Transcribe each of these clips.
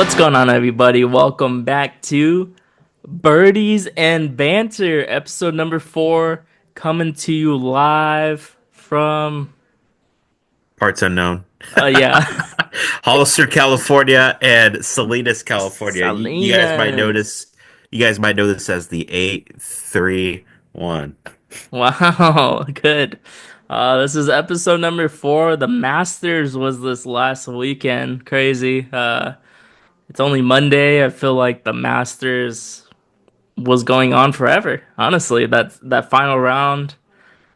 What's going on, everybody? Welcome back to Birdies and Banter, episode number 4, coming to you live from, Parts unknown. yeah, Hollister, California, and Salinas, California. You guys might Salinas. notice. You guys might know this as the 831. Wow, good. This is episode number 4. The Masters was this last weekend. Crazy. It's only Monday. I feel like the Masters was going on forever. Honestly, that final round.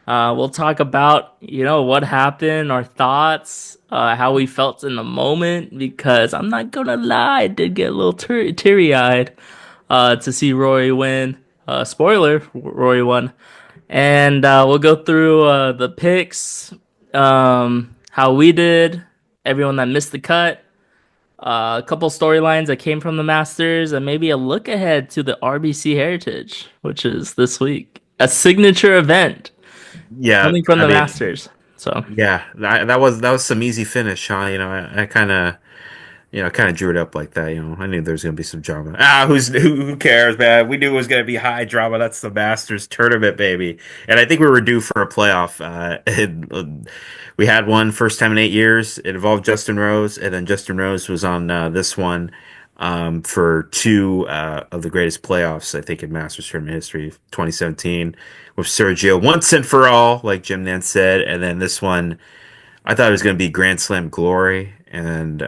We'll talk about, what happened, our thoughts, how we felt in the moment, because I'm not gonna lie, I did get a little teary-eyed to see Rory win. Spoiler, Rory won. And we'll go through the picks, how we did, everyone that missed the cut, a couple storylines that came from the Masters, and maybe a look ahead to the RBC Heritage, which is this week. A signature event Yeah, coming from I the mean, Masters. So, yeah, that was some easy finish, huh? I kind of drew it up like that. I knew there was gonna be some drama. Who cares, man? We knew it was gonna be high drama. That's the Masters tournament, baby. And I think we were due for a playoff. We had one first time in 8 years. It involved Justin Rose, and then Justin Rose was on this one for two of the greatest playoffs I think in Masters tournament history. 2017 with Sergio once and for all, like Jim Nantz said, and then this one. I thought it was going to be Grand Slam glory, and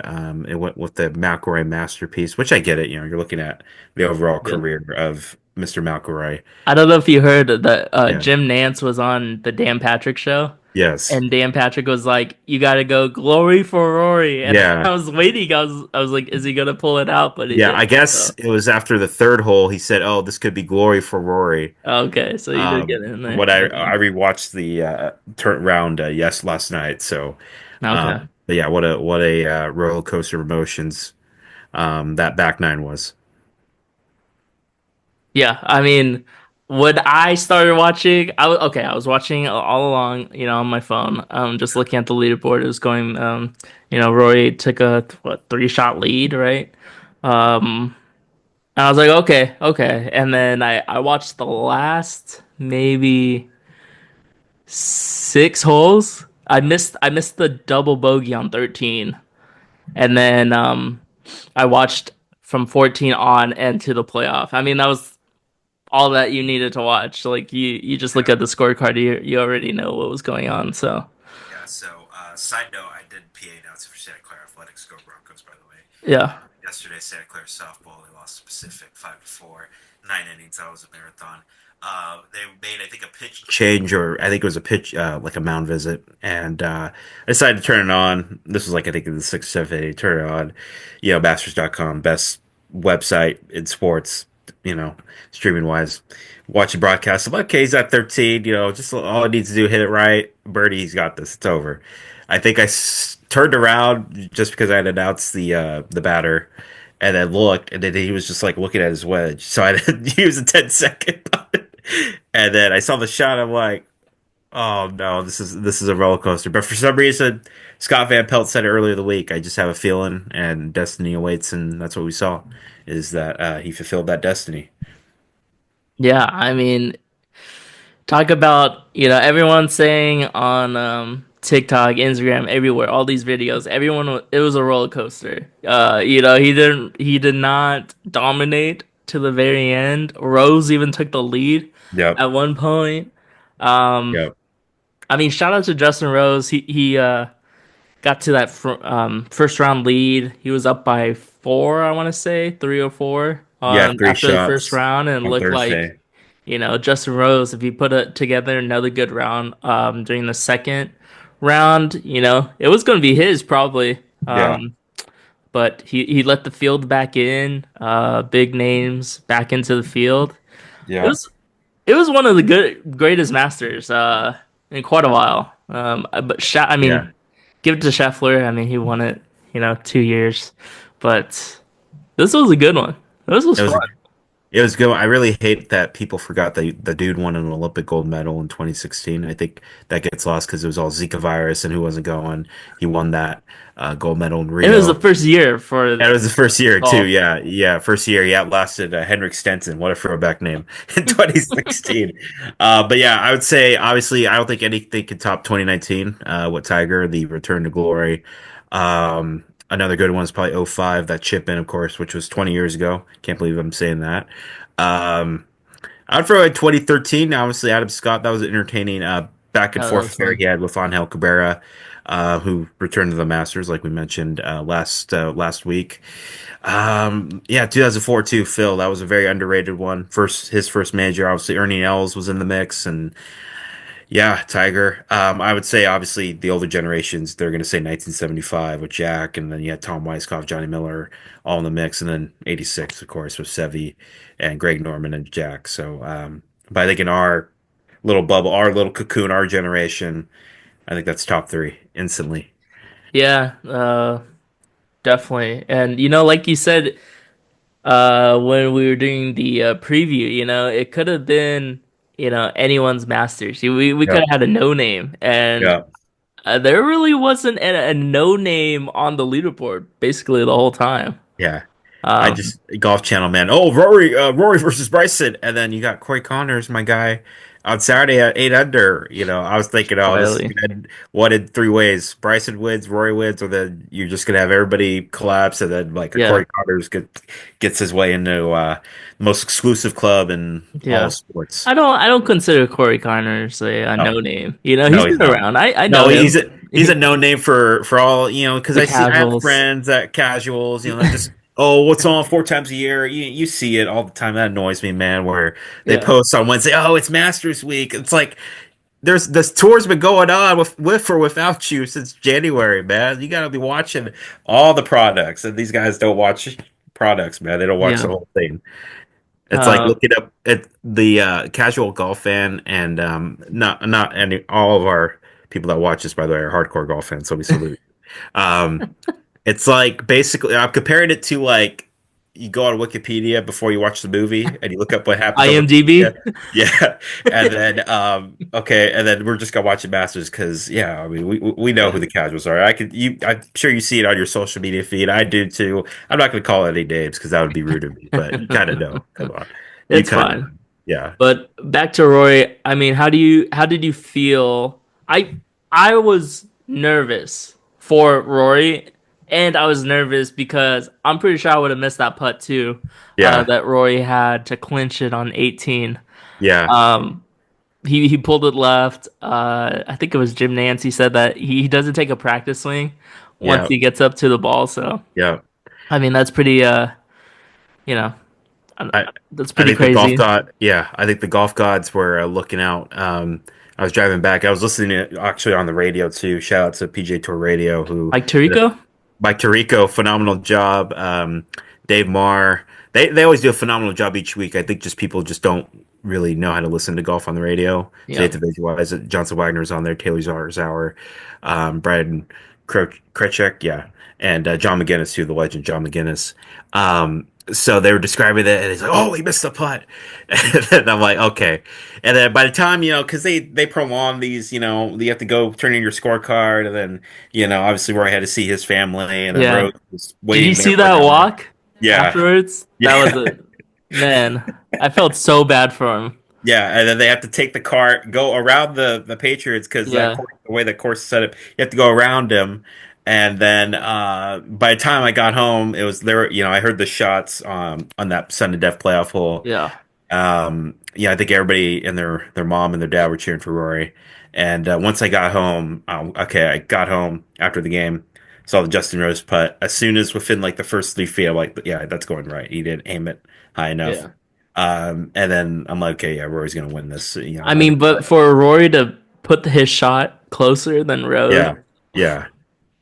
it went with the McIlroy masterpiece, which I get it. You're looking at the overall yeah. career of Mr. McIlroy. I don't know if you heard that Yeah. Jim Nantz was on the Dan Patrick show, Yes. and Dan Patrick was like, "You got to go glory for Rory," and I Yeah. was waiting. I was like, "Is he gonna pull it out?" But he Yeah. I didn't. guess So it was after the third hole. He said, "Oh, this could be glory for Rory." okay, so you did get in there. When I rewatched the turn round last night. So, Okay. but yeah, what a roller coaster of emotions that back nine was. Yeah, I mean, when I started watching, I was watching all along, on my phone, just looking at the leaderboard. It was going, Rory took a what 3-shot lead, right? Um, and I was like, okay, okay, and then I watched the last maybe 6 holes. I missed the double bogey on 13, and then I watched from 14 on and to the playoff. I mean, that was all that you needed to watch. Like you just look Yeah. at the scorecard, you already know what was going on. So Yeah, so side note, I did PA announcer for Santa Clara Athletics. Go Broncos, by the way. yeah, Yesterday, Santa Clara softball, they lost to Pacific 5-4, 9 innings. That was a marathon. They made, I think, a pitch change, or I think it was a pitch, like a mound visit, and I decided to turn it on. This was like, I think, in the sixth, seventh inning. Turn it on. Masters.com, best website in sports, streaming wise. Watch the broadcast. I'm like, okay, he's at 13. Just all I need to do, hit it right. Birdie, he's got this. It's over. I think turned around just because I had announced the batter, and then looked, and then he was just like looking at his wedge. So I didn't use a 10-second putt, and then I saw the shot. I'm like, oh no, this is a roller coaster. But for some reason, Scott Van Pelt said it earlier the week. I just have a feeling, and destiny awaits, and that's what we saw. Is that he fulfilled that destiny? yeah. I mean, talk about everyone saying on TikTok, Instagram, everywhere, all these videos. It was a roller coaster. He did not dominate to the very end. Rose even took the lead Yep. at one point. Um, Yep. I mean, shout out to Justin Rose. He got to that first round lead. He was up by 4, I want to say 3 or 4 Yeah. Three after the first shots round, and it on looked like Thursday. Justin Rose, if he put it together another good round during the second round, it was going to be his probably. Yeah. But he let the field back in, big names back into the field. It Yeah. was it was one of the greatest Masters in quite a while. But I Yeah. mean, give it to Scheffler. I mean, he won it, 2 years, but this was a good one. This was It was fun. It was good. I really hate that people forgot that the dude won an Olympic gold medal in 2016. I think that gets lost because it was all Zika virus and who wasn't going. He won that gold medal in And it was the Rio. first year for And it was the first year too. golf. Yeah, yeah, first year he outlasted Henrik Stenson. What a throwback name in 2016. But yeah, I would say obviously I don't think anything could top 2019. What Tiger, the return to glory. Another good one is probably '05, that chip in, of course, which was 20 years ago. Can't believe I'm saying that. Um, I'd throw in 2013. Obviously, Adam Scott. That was an entertaining back and Oh, that forth was affair fun. he had with Angel Cabrera, who returned to the Masters, like we mentioned last week. Yeah, 2004 too, Phil. That was a very underrated one. His first major. Obviously, Ernie Els was in the mix, and yeah, Tiger. I would say obviously the older generations they're going to say 1975 with Jack, and then you had Tom Weiskopf, Johnny Miller, all in the mix, and then '86, of course, with Seve and Greg Norman and Jack. So, but I think in our little bubble, our little cocoon, our generation, I think that's top three instantly. Yeah, definitely. And like you said, when we were doing the preview, it could have been, anyone's Masters. We could Yeah, have had a no name, and yeah, there really wasn't a no name on the leaderboard basically the whole time. yeah. I Um, just Golf Channel, man. Oh, Rory versus Bryson, and then you got Corey Connors, my guy, on Saturday at 8 under. I was thinking, oh, this is Wiley. gonna end one in three ways: Bryson wins, Rory wins, or then you're just gonna have everybody collapse, and then like a Yeah, Corey Connors gets his way into the most exclusive club in all yeah. sports. I don't consider Corey Connors a No, no name. no, He's he's been not. around. I know No, him. he's a no name for all because The I have casuals. friends that casuals that just what's on four times a year. You see it all the time. That annoys me, man. Where they Yeah, post on Wednesday, oh, it's Masters week. It's like there's this tour's been going on with or without you since January, man. You got to be watching all the products, and these guys don't watch products, man. They don't watch the yeah. whole thing. It's like Uh, looking up at the casual golf fan, and not any all of our people that watch this, by the way, are hardcore golf fans. So we salute. Um, it's like basically, I'm comparing it to like you go on Wikipedia before you watch the movie and you look up what happens on Wikipedia. IMDb. Yeah, and then okay, and then we're just gonna watch it Masters because yeah, I mean we know who Yeah, the casuals are. I'm sure you see it on your social media feed. I do too. I'm not gonna call any names because that would be rude of me, but you kind of know. Come on, you it's kind of fine. know. Yeah, But back to Rory. I mean, how did you feel? I was nervous for Rory, and I was nervous because I'm pretty sure I would have missed that putt too, yeah, that Rory had to clinch it on 18. yeah, Um, he pulled it left. I think it was Jim Nance. He said that he doesn't take a practice swing once yeah, he gets up to the ball. So yeah. I mean, that's pretty. You know, uh, I that's I pretty think the golf crazy. god, yeah, I think the golf gods were looking out. I was driving back. I was listening to actually on the radio too. Shout out to PJ Tour Radio, who Like Tarico. Mike Tirico, phenomenal job. Dave Marr, they always do a phenomenal job each week. I think just people just don't really know how to listen to golf on the radio, so they have Yeah, to visualize it. Johnson Wagner's on there, Taylor Zarzauer, Brad Krechek, yeah, and John McGinnis too, the legend John McGinnis. So they were describing that, and he's like, "Oh, he missed the putt," and I'm like, "Okay." And then by the time because they prolong these, you have to go turn in your scorecard, and then obviously where I had to see his family, and then yeah. Rose was Did you waiting there see for an that hour. walk Yeah, afterwards? That was yeah, a man. I felt so bad for him. yeah. And then they have to take the cart, go around the Patriots because Yeah, the way that course is set up, you have to go around them. And then by the time I got home, it was there. I heard the shots on that sudden death playoff hole. yeah, Yeah, I think everybody and their mom and their dad were cheering for Rory. And once I got home, okay, I got home after the game, saw the Justin Rose putt. As soon as within like the first 3 feet, I'm like, yeah, that's going right. He did aim it high enough. yeah. And then I'm like, okay, yeah, Rory's gonna win this. I mean, but for Rory to put his shot closer than Rose, Yeah, yeah.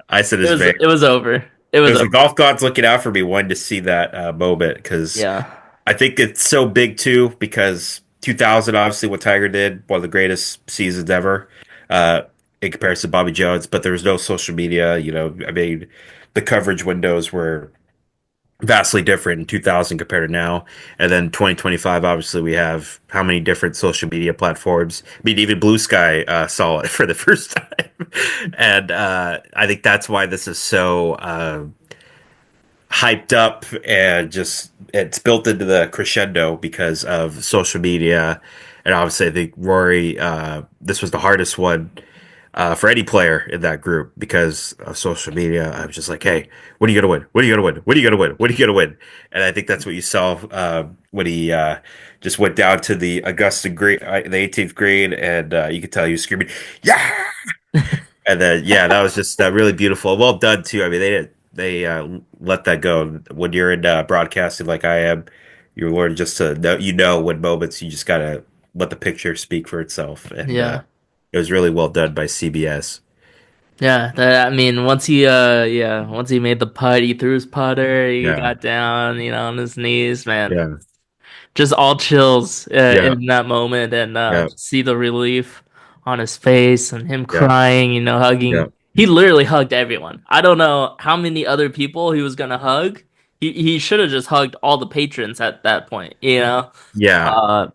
I said it it's was very. it was over. It It was was the over. golf gods looking out for me, wanting to see that moment because Yeah, I think it's so big too because 2000, obviously, what Tiger did, one of the greatest seasons ever, uh, in comparison to Bobby Jones. But there was no social media. I mean, the coverage windows were vastly different in 2000 compared to now. And then 2025, obviously, we have how many different social media platforms? I mean, even Blue Sky saw it for the first time. And I think that's why this is so hyped up and just it's built into the crescendo because of social media. And obviously, I think Rory, this was the hardest one for any player in that group because of social media. I was just like, hey, what are you going to win? What are you going to win? What are you going to win? What are you going to win? And I think that's what you saw when he just went down to the Augusta green, the 18th green, and you could tell he was screaming, yeah! And then, yeah, that was just really beautiful. Well done, too. I mean, they let that go. When you're in broadcasting like I am, you learn just to know, when moments you just got to let the picture speak for itself. And Yeah. it was really well done by CBS. Yeah, that I mean, once he made the putt, he threw his putter, he Yeah, got down, on his knees, man. yeah, Just all chills yeah, in that moment, and yeah, just see the relief on his face and him yeah, crying, yeah, hugging. He literally hugged everyone. I don't know how many other people he was gonna hug. He should have just hugged all the patrons at that point. yeah. Uh,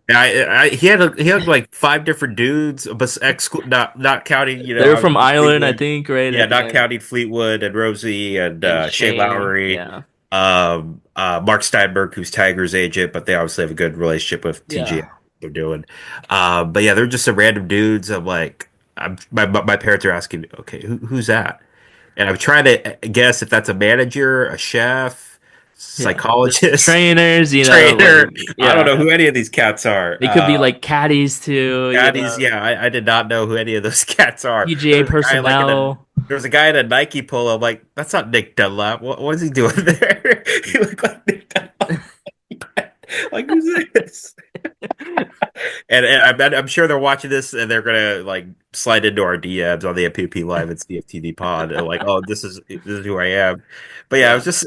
He had like five different dudes, but not counting, they're from obviously Ireland, I Fleetwood. think, right Yeah, at the not end. counting Fleetwood and Rosie and And Shea Shane, Lowry, yeah, Mark Steinberg, who's Tiger's agent, but they obviously have a good relationship with TG. yeah, They're doing, but yeah, they're just some random dudes. I'm like, my parents are asking, okay, who's that? And I'm trying to guess if that's a manager, a chef, yeah. Just psychologist, trainers, trainer. I don't yeah. know who any of these cats are. They could be like caddies too, Caddies, yeah, I did not know who any of those cats are. PGA personnel. There was a guy in a Nike polo. I'm like, that's not Nick Dunlap. What is he doing there? He looked like Nick Dunlap. Like, who's this? And I'm sure they're watching this and they're gonna like slide into our DMs on the MPP Live and CFTD Pod and like, oh, this is who I am. But yeah, I was Yeah. just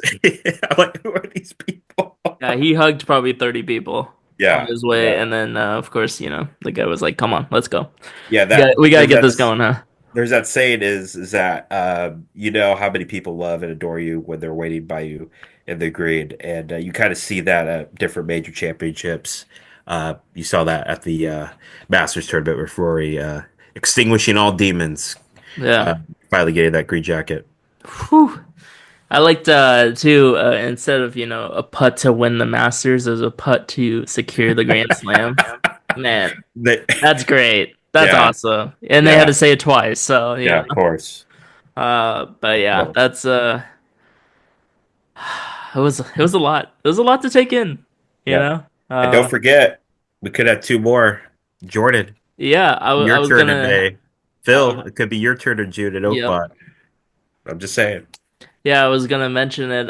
I'm like, who are these people? Yeah, he hugged probably 30 people on Yeah, his way, yeah, and then of course, the guy was like, "Come on, let's go. yeah. We gotta get this going, huh?" There's that saying is that you know how many people love and adore you when they're waiting by you in the grid, and you kind of see that at different major championships. You saw that at the Masters tournament with Rory extinguishing all demons, Yeah. uh, finally getting that green jacket. Whew. I liked too instead of a putt to win the Masters, as a putt to secure the Grand Slam. Man, They, that's great. That's yeah, awesome. And they had yeah, to say it twice, so yeah, of course. but yeah, Well, that's it was a lot. It was a lot to take in, you yeah, know. and don't forget, we could have two more. Jordan, Yeah, I your was turn gonna. today. I Phil, was, it could be your turn in June at yep. Oakmont. I'm just saying. Yeah, I was gonna mention it.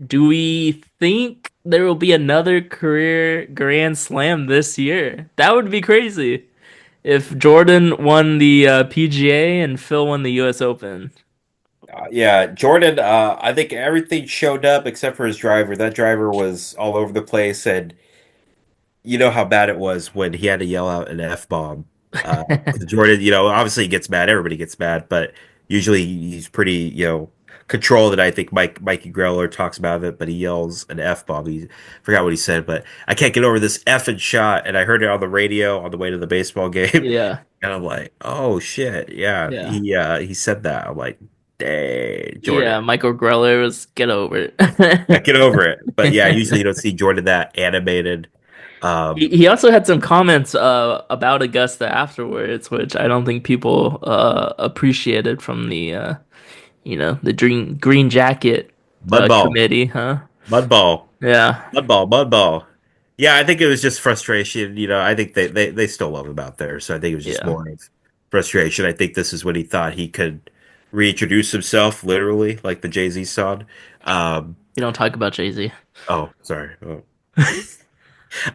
Do we think there will be another career Grand Slam this year? That would be crazy if Jordan won the PGA and Phil won the US Open. Yeah, Jordan, I think everything showed up except for his driver. That driver was all over the place, and you know how bad it was when he had to yell out an F-bomb. 'Cause Jordan, obviously he gets mad, everybody gets mad, but usually he's pretty, controlled, and I think Mikey Greller talks about it, but he yells an F-bomb. He forgot what he said, but I can't get over this effing shot, and I heard it on the radio on the way to the baseball game, Yeah, and I'm like, oh shit, yeah, yeah, he said that. I'm like, dang, Jordan. yeah. Michael Greller was get over Yeah, get over it. But yeah, it. usually you don't see Jordan that animated. He also had some comments about Augusta afterwards, which I don't think people appreciated from the green jacket Mudball, committee, huh? mudball, Yeah, mudball. Yeah, I think it was just frustration. I think they still love him out there. So I think it was just yeah. more of frustration. I think this is when he thought he could reintroduce himself, literally, like the Jay-Z song. Um, You don't talk about Jay-Z. oh, sorry. Oh.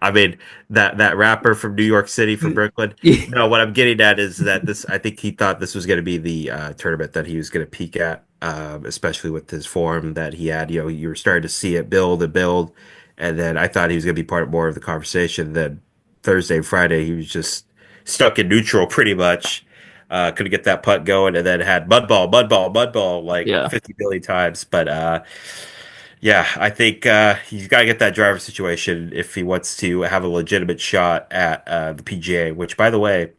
I mean that rapper from New York City, from Brooklyn. No, what I'm getting at is that this. I think he thought this was going to be the tournament that he was going to peak at, especially with his form that he had. You were starting to see it build and build, and then I thought he was going to be part more of the conversation. Then Thursday and Friday, he was just stuck in neutral pretty much. Couldn't get that putt going, and then had mud ball like Yeah. 50 billion times. But Yeah, I think he's got to get that driver situation if he wants to have a legitimate shot at the PGA, which, by the way,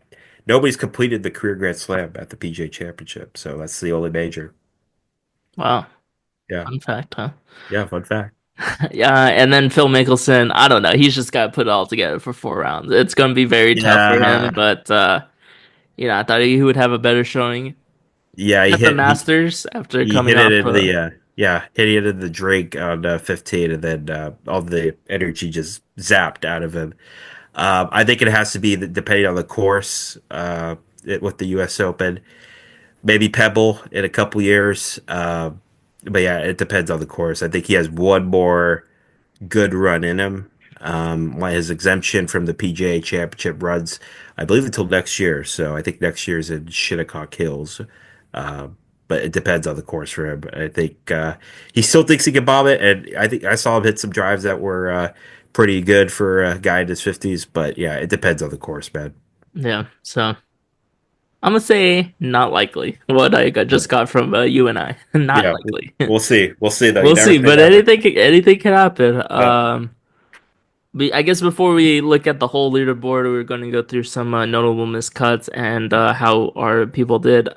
nobody's completed the career Grand Slam at the PGA Championship, so that's the only major. Wow, Yeah, fun fact, huh? yeah, fun fact. Yeah, and then Phil Mickelson, I don't know. He's just got to put it all together for 4 rounds. It's going to be very tough for him, Yeah, but I thought he would have a better showing yeah, at the Masters after he coming hit it off. in the yeah, hit it in the drink on 15, and then all the energy just zapped out of him. I think it has to be depending on the course with the U.S. Open. Maybe Pebble in a couple years. But yeah, it depends on the course. I think he has one more good run in him. Like his exemption from the PGA Championship runs, I believe, until next year. So I think next year's in Shinnecock Hills. Uh, but it depends on the course for him. I think he still thinks he can bomb it, and I think I saw him hit some drives that were pretty good for a guy in his 50s. But yeah, it depends on the course, man. Yeah, so I'm gonna say not likely. What just got from you and I, not Yeah, likely. we'll see. We'll see, though. You We'll never see, say but never. anything can happen. Yeah. I guess before we look at the whole leaderboard, we're going to go through some notable miscuts and how our people did.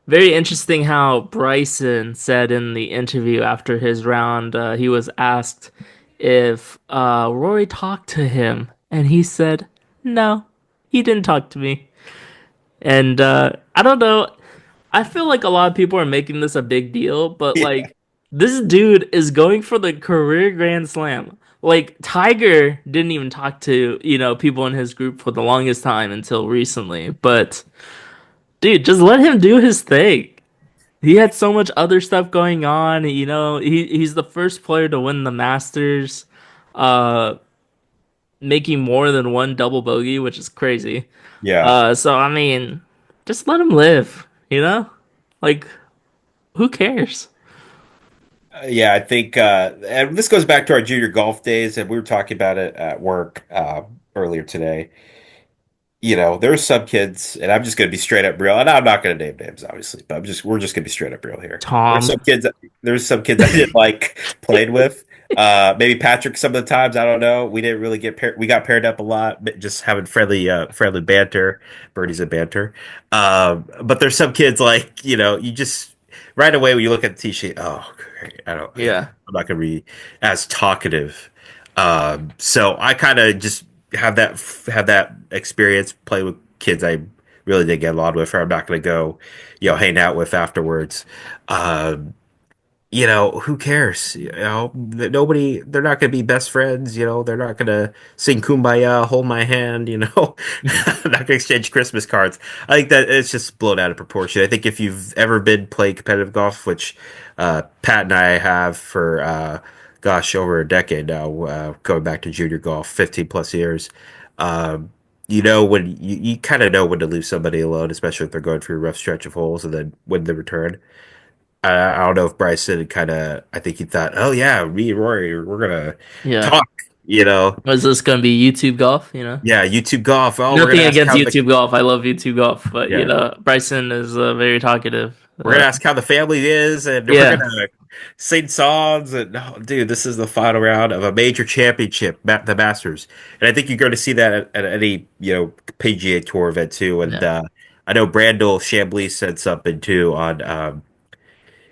Very interesting how Bryson said in the interview after his round, he was asked if Rory talked to him, and he said, "No, he didn't talk to me." And I don't know. I feel like a lot of people are making this a big deal, but Yeah. like this dude is going for the career Grand Slam. Like Tiger didn't even talk to, people in his group for the longest time until recently. But dude, just let him do his thing. He had so much other stuff going on, he's the first player to win the Masters, uh making more than one double bogey, which is crazy. Yeah. So I mean, just let him live, you know? Like who cares? Yeah, I think, and this goes back to our junior golf days, and we were talking about it at work earlier today. There's some kids, and I'm just going to be straight up real, and I'm not going to name names, obviously, but we're just going to be straight up real here. There's Tom. some kids, there's some kids I didn't like playing with. Maybe Patrick some of the times, I don't know. We didn't really we got paired up a lot, but just having friendly banter, birdies and banter. But there's some kids like, you just right away when you look at the tee sheet, oh, great. Yeah. I'm not going to be as talkative. So I kind of just have that experience, play with kids I really did get along with, or I'm not going to go, hang out with afterwards. Um, who cares? Nobody, they're not going to be best friends. They're not going to sing Kumbaya, hold my hand. Not going to exchange Christmas cards. I think that it's just blown out of proportion. I think if you've ever been playing competitive golf, which Pat and I have for, gosh, over a decade now, going back to junior golf, 15 plus years. Um, when you kind of know when to leave somebody alone, especially if they're going through a rough stretch of holes, and then when the return. I don't know if Bryson kind of, I think he thought, oh yeah, me and Rory, we're gonna Yeah. talk, you know, Was this gonna be YouTube golf, yeah, YouTube golf. Oh, Nothing against YouTube golf. I love YouTube golf, but yeah, Bryson is very talkative. we're gonna ask how the family is, and we're Yeah. gonna sing songs. And oh, dude, this is the final round of a major championship, the Masters, and I think you're going to see that at any PGA Tour event too. And Yeah. I know Brandel Chambly said something too on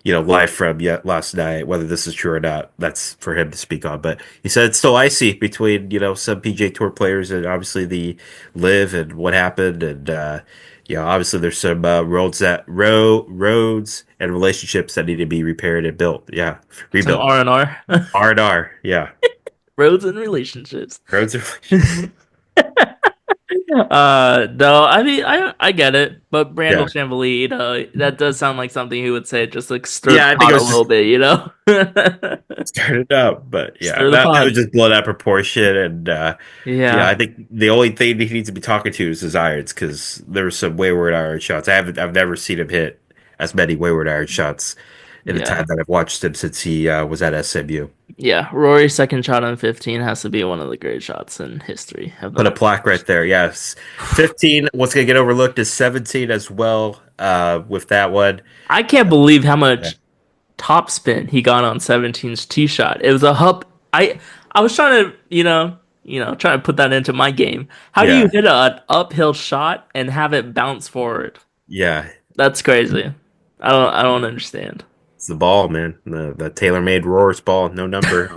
live from yet last night. Whether this is true or not, that's for him to speak on. But he said it's still icy between some PGA Tour players and obviously the live and what happened, and obviously there's some roads and relationships that need to be repaired and built. Yeah, Some rebuilt. R&R. R&R. Yeah, Roads and relationships. roads and relationships. No, I mean, I get it, but Brandel Yeah, Chambly, that does sound like something he would say, just like stir the yeah. I think it pot a was little just bit. started up, but yeah, Stir the that was pot. just blown out of proportion. And Yeah, I think the only thing he needs to be talking to is his irons, because there were some wayward iron shots. I've never seen him hit as many wayward iron shots in the yeah, time that I've watched him since he was at SMU. yeah. Rory's second shot on 15 has to be one of the great shots in history of the Put a plaque Masters. right there. Yes, 15. What's going to get overlooked is 17 as well. With that one, I can't believe how yeah. much. top spin he got on 17's tee shot. It was a hup. I was trying to, trying to put that into my game. How do you Yeah, hit an uphill shot and have it bounce forward? yeah. That's crazy. I don't understand. It's the ball, man. The tailor-made Roar's ball, no number.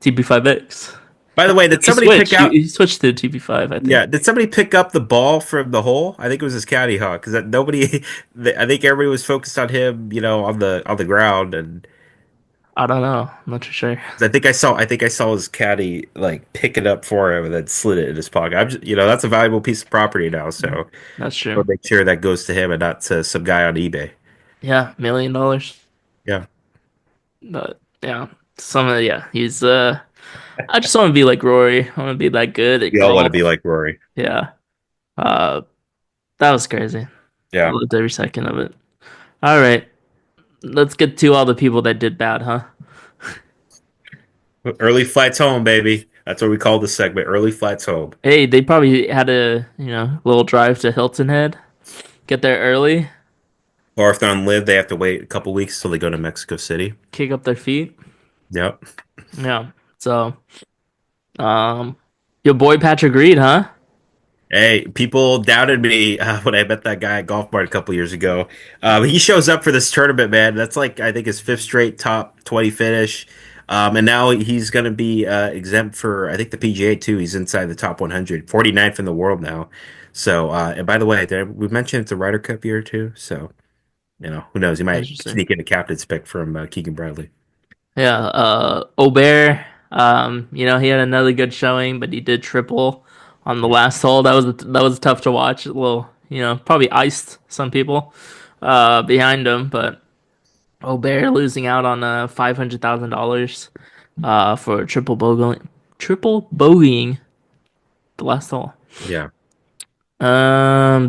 TP5X. By the way, did He somebody pick switched. He, out? he switched to TP5, I think. Yeah, did somebody pick up the ball from the hole? I think it was his caddy hawk because nobody. I think everybody was focused on him, on the ground, and I don't know. I'm not too sure. 'cause I think I saw his caddy like pick it up for him and then slid it in his pocket. I'm just, that's a valuable piece of property now, so That's we'll true. make sure that goes to him and not to some guy on eBay. Yeah, $1 million. Yeah, But yeah, he's I just want to be like Rory. I want to be that good at we all want to be golf. like Rory. Yeah. Uh, that was crazy. I Yeah, loved every second of it. All right, let's get to all the people that did bad, huh? early flights home, baby. That's what we call this segment. Early flights home. Hey, they probably had a little drive to Hilton Head, get there early, Or if they're on live, they have to wait a couple weeks till they go to Mexico City. kick up their feet. Yep. Yeah. So, um, your boy Patrick Reed, huh? Hey, people doubted me when I met that guy at Golf Mart a couple years ago. He shows up for this tournament, man. That's like I think his fifth straight top 20 finish, and now he's going to be exempt for I think the PGA too. He's inside the top 100, 49th in the world now. So, and by the way, we mentioned it's a Ryder Cup year too. So, who knows? He might Interesting. sneak in a captain's pick from Keegan Bradley. Yeah, Aubert, he had another good showing, but he did triple on the last hole. That was tough to watch. A little, probably iced some people behind him, but Aubert losing out on $500,000 for triple bogeying the last hole. Yeah,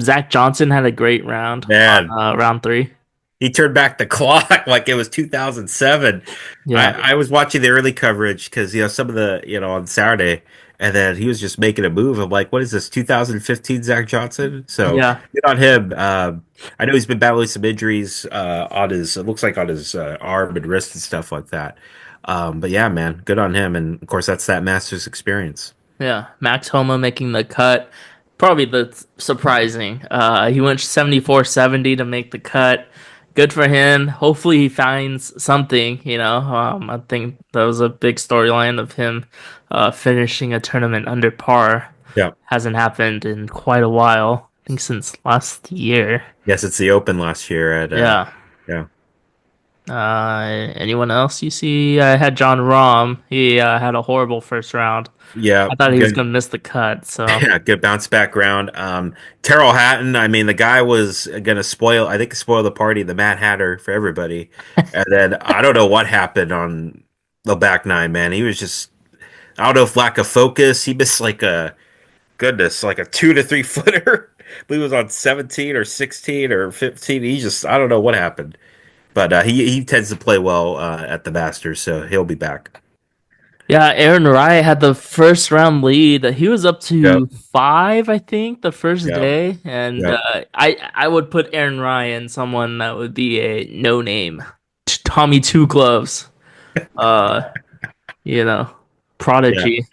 Zach Johnson had a great round on man. round three. He turned back the clock like it was 2007. Yeah, I was watching the early coverage because some of the on Saturday, and then he was just making a move. I'm like, what is this 2015 Zach Johnson? So yeah. good on him. I know he's been battling some injuries on his it looks like on his arm and wrist and stuff like that. But yeah, man, good on him. And of course, that's that Masters experience. Yeah, Max Homa making the cut. Probably the surprising. He went 74-70 to make the cut. Good for him. Hopefully he finds something, I think that was a big storyline of him finishing a tournament under par. Yeah. Hasn't happened in quite a while. I think since last year. Yes, it's the Open last year at Yeah. yeah. Anyone else you see? I had John Rahm. He had a horrible first round. Yeah, I thought he was good. gonna miss the cut, so Yeah, good bounce back round. Terrell Hatton, I mean, the guy was gonna spoil the party, the Mad Hatter for everybody. And then I don't know what happened on the back nine, man. He was just, I don't know if lack of focus. He missed like a 2 to 3 footer. I believe it was on 17 or 16 or 15. I don't know what happened. But he tends to play well at the Masters, so he'll be back. yeah, Aaron Wright had the first round lead. He was up Yep, to five, I think, the first yep, day, and yep. I would put Aaron Ryan someone that would be a no name, Tommy Two Gloves, uh, you know, Yeah. prodigy.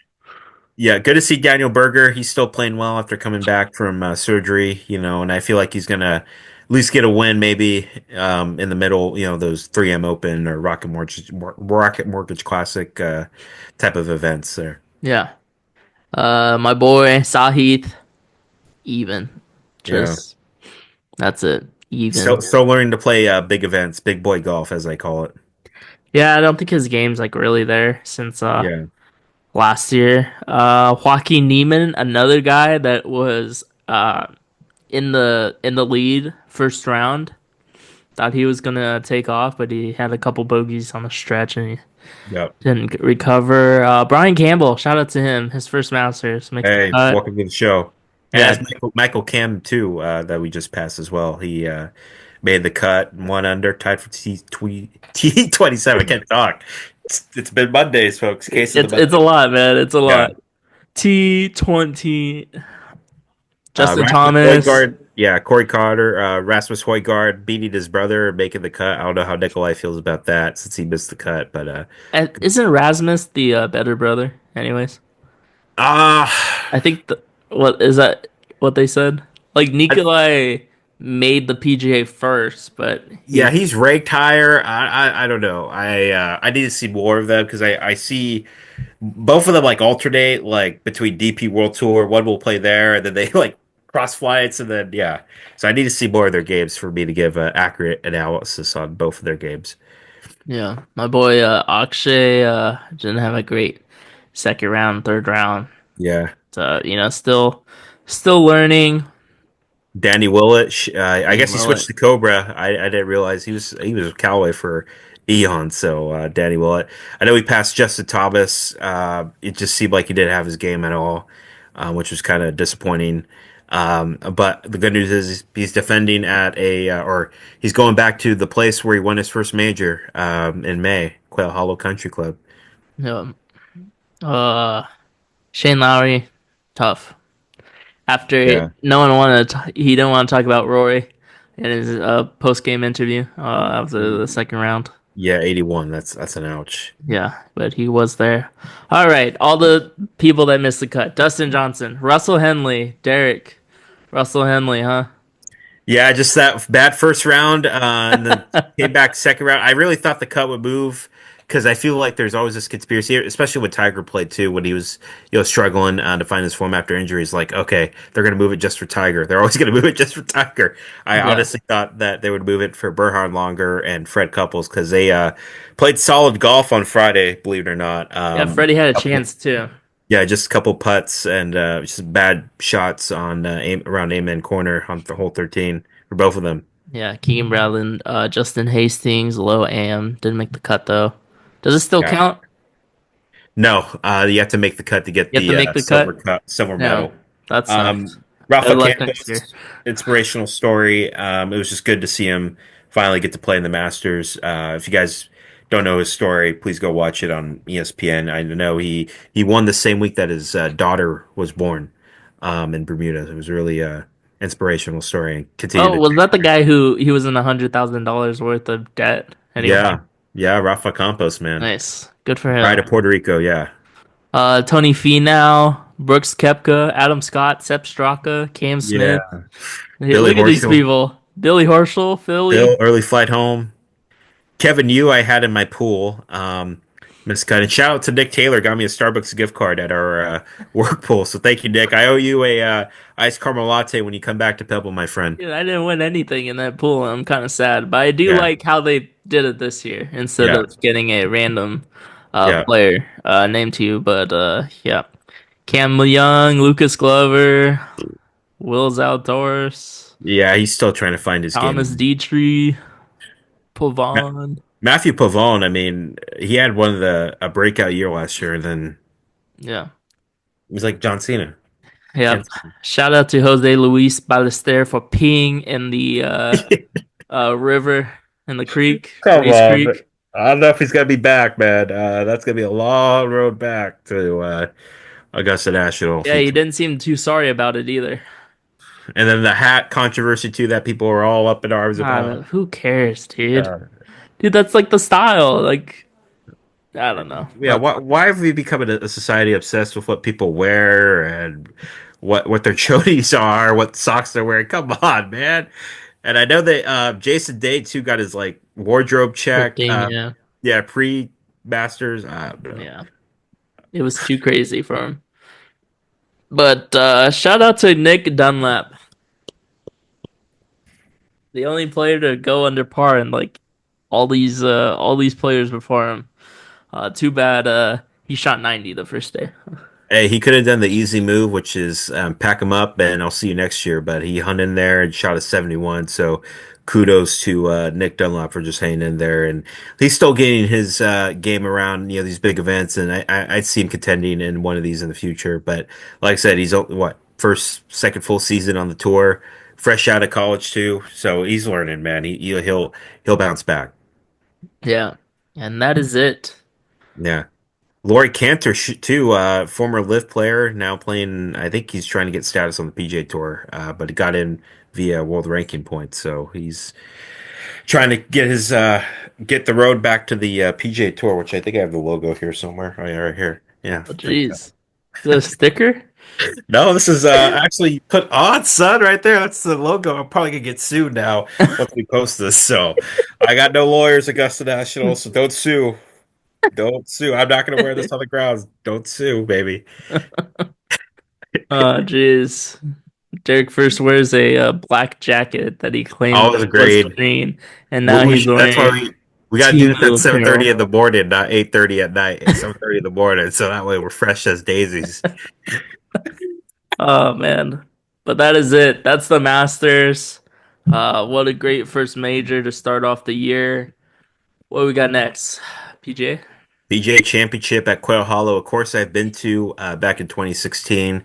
Yeah, good to see Daniel Berger. He's still playing well after coming back from surgery, and I feel like he's gonna at least get a win, maybe in the middle, those 3M Open or Rocket Mortgage Classic type of events there. Yeah, my boy Sahith, even, Yeah, just that's it, still even. still learning to play big events, big boy golf as I call it. Yeah, I don't think his game's like really there since Yeah, last year. Joaquin Neiman, another guy that was in the lead first round. Thought he was gonna take off, but he had a couple bogeys on the stretch and he yep. didn't recover. Brian Campbell, shout out to him. His first Masters makes the Hey, cut. welcome to the show. Yeah, Yeah, it's Michael Kim too that we just passed as well. He made the cut, one under, tied for T 27. I can't talk. It's been Mondays, folks. Case of the it's a Monday. lot, man. It's a Yeah, lot. T20. Justin Rasmus Thomas. Højgaard, yeah, Corey Carter, Rasmus Højgaard beating his brother, making the cut. I don't know how Nikolai feels about that since he missed the cut, but Isn't Rasmus the better brother? Anyways, uh I think what is that? What they said? Like I, Nikolai made the PGA first, but yeah, he he's ranked higher. I don't know. I need to see more of them because I see both of them like alternate like between DP World Tour. One will play there, and then they like cross flights, and then yeah. So I need to see more of their games for me to give accurate analysis on both of their games. yeah, my boy Akshay didn't have a great second round, third round. Yeah. So still learning. Danny Willett. I Danny guess he switched Willett. to Cobra. I didn't realize he was with Callaway for eon. So Danny Willett. I know he passed Justin Thomas. It just seemed like he didn't have his game at all, which was kind of disappointing. But the good news is he's defending at or he's going back to the place where he won his first major in May, Quail Hollow Country Club. Yeah. Uh, Shane Lowry, tough. After Yeah. no one he didn't want to talk about Rory in his post game interview after the second round. Yeah, 81. That's an ouch. Yeah, but he was there. All right, all the people that missed the cut: Dustin Johnson, Russell Henley, Derrick, Russell Henley, huh? Yeah, just that bad first round, and then came back second round. I really thought the cut would move because I feel like there's always this conspiracy, especially when Tiger played too, when he was struggling to find his form after injuries. Like, okay, they're gonna move it just for Tiger. They're always gonna move it just for Tiger. I Yeah, honestly thought that they would move it for Berhard longer and Fred Couples because they played solid golf on Friday, believe it or not. yeah. Freddie had a chance too. Yeah, just a couple putts and just bad shots on around Amen Corner on the hole 13 for both of them. Yeah, Keegan Bradley, Justin Hastings, low AM didn't make the cut though. Does it still Yeah. count? No, you have to make the cut to get You have to the make the cut. silver Yeah, medal. that sucks. Rafa Good luck next year. Campos, inspirational story. It was just good to see him finally get to play in the Masters. If you guys don't know his story, please go watch it on ESPN. I know he won the same week that his daughter was born in Bermuda. It was really inspirational story and continue Oh, to was that the guy who he was in $100,000 worth of debt and he won? yeah yeah Rafa Campos, man, Nice, good for pride him. of Puerto Rico. Yeah, Tony Finau, Brooks Koepka, Adam Scott, Sepp Straka, Cam yeah. Smith. Hey, Billy look at these Horschel, people. Billy Horschel, Philly. Bill early flight home. Kevin Yu, I had in my pool. Miscut. And shout out to Nick Taylor, got me a Starbucks gift card at our work pool. So thank you, Nick. I owe you a iced caramel latte when you come back to Pebble, my friend. Yeah, I didn't win anything in that pool. I'm kind of sad, but I do Yeah, like how they did it this year instead yeah, of getting a random yeah, player named to you. But yeah, Cam Young, Lucas Glover, Will Zalatoris, yeah. He's still trying to find his Thomas game. Dietrich, Ma- Pavon. Matthew Pavone, I mean, he had one of the a breakout year last year, and then Yeah. he was like John Cena. Yep. Handsome. Shout out to Jose Luis Ballester for peeing in the river in the creek, Come Race on, man. Creek. I don't know if he's gonna be back, man. That's gonna be a long road back to Augusta National if Yeah, he. he didn't seem too sorry about it either. And then the hat controversy too that people were all up in arms about. Who cares, dude? Uh, Dude, that's like the style. Like, I don't know. yeah, why have we become a society obsessed with what people wear and what their chonies are, what socks they're wearing? Come on, man. And I know that Jason Day too got his like wardrobe check. Thrifting, yeah. Yeah, pre Masters. I don't know. Yeah. It was too crazy for him. But shout out to Nick Dunlap, the only player to go under par in like all these players before him. Too bad he shot 90 the first day. Hey, he could have done the easy move, which is pack him up and I'll see you next year. But he hung in there and shot a 71. So kudos to Nick Dunlop for just hanging in there. And he's still getting his game around, these big events. And I'd see him contending in one of these in the future. But like I said, he's what, second full season on the tour, fresh out of college too. So he's learning, man. He'll bounce back. Yeah. And that is it. Yeah. Laurie Cantor too, former Live player, now playing. I think he's trying to get status on the PJ Tour, but he got in via world ranking points, so he's trying to get the road back to the PJ Tour, which I think I have the logo here somewhere. Oh yeah, right here. Yeah, Oh, there you go. jeez. Is that a sticker? No, this is actually put on, son, right there. That's the logo. I'm probably gonna get sued now once we post this. So I got no lawyers, Augusta National, so don't sue. Don't sue. I'm not gonna wear this on the grounds. Don't sue, baby. Oh, jeez. Derek first wears a black jacket that he claimed Always was grade. clean, and now he's That's why wearing we gotta do this team at 7:30 apparel. in the morning, not 8:30 at night. 7:30 in the morning, so that way we're fresh as daisies. Oh man. But that is it. That's the Masters. What a great first major to start off the year. What we got next? PJ? PGA Championship at Quail Hollow, a course I've been to back in 2016.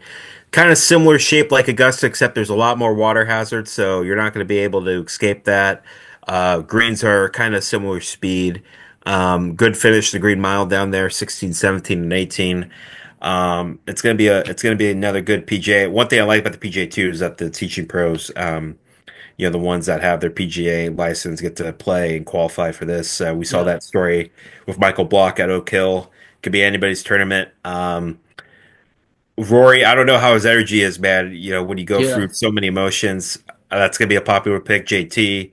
Kind of similar shape like Augusta, except there's a lot more water hazards, so you're not going to be able to escape that. Greens are kind of similar speed. Good finish, the Green Mile down there, 16, 17, and 18. It's gonna be another good PGA. One thing I like about the PGA too is that the teaching pros, the ones that have their PGA license get to play and qualify for this. We saw Yeah. that story with Michael Block at Oak Hill. Could be anybody's tournament. Rory, I don't know how his energy is, man. When you go Yeah. through so many emotions, that's gonna be a popular pick. JT.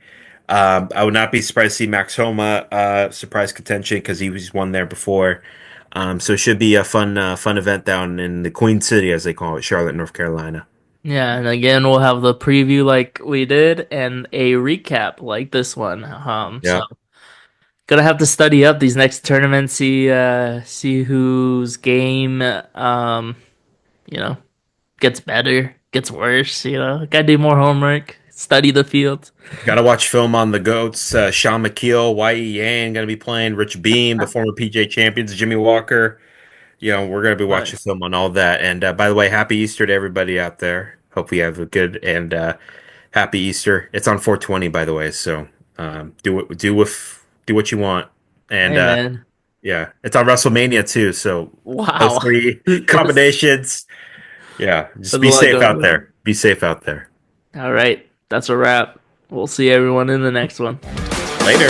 I would not be surprised to see Max Homa surprise contention because he was one there before. So it should be a fun event down in the Queen City, as they call it, Charlotte, North Carolina. Yeah, and again we'll have the preview like we did and a recap like this one. So Yeah. gonna have to study up these next tournaments, see whose game you know, gets better, gets worse, Gotta do more homework, study the field. Got to watch film on the GOATs. Sean McKeel, Y.E. Yang going to be playing. Rich Beam, the former PJ champions. Jimmy Walker. We're going to be watching Nice. film on all that. And by the way, happy Easter to everybody out there. Hope you have a good and happy Easter. It's on 420, by the way. So do what you want. And Hey man. yeah, it's on WrestleMania too. So those Wow. three Yes. combinations. Yeah, just There's a be lot safe going out on. there. Be safe out there. All right. That's a wrap. We'll see everyone in the next one. Later.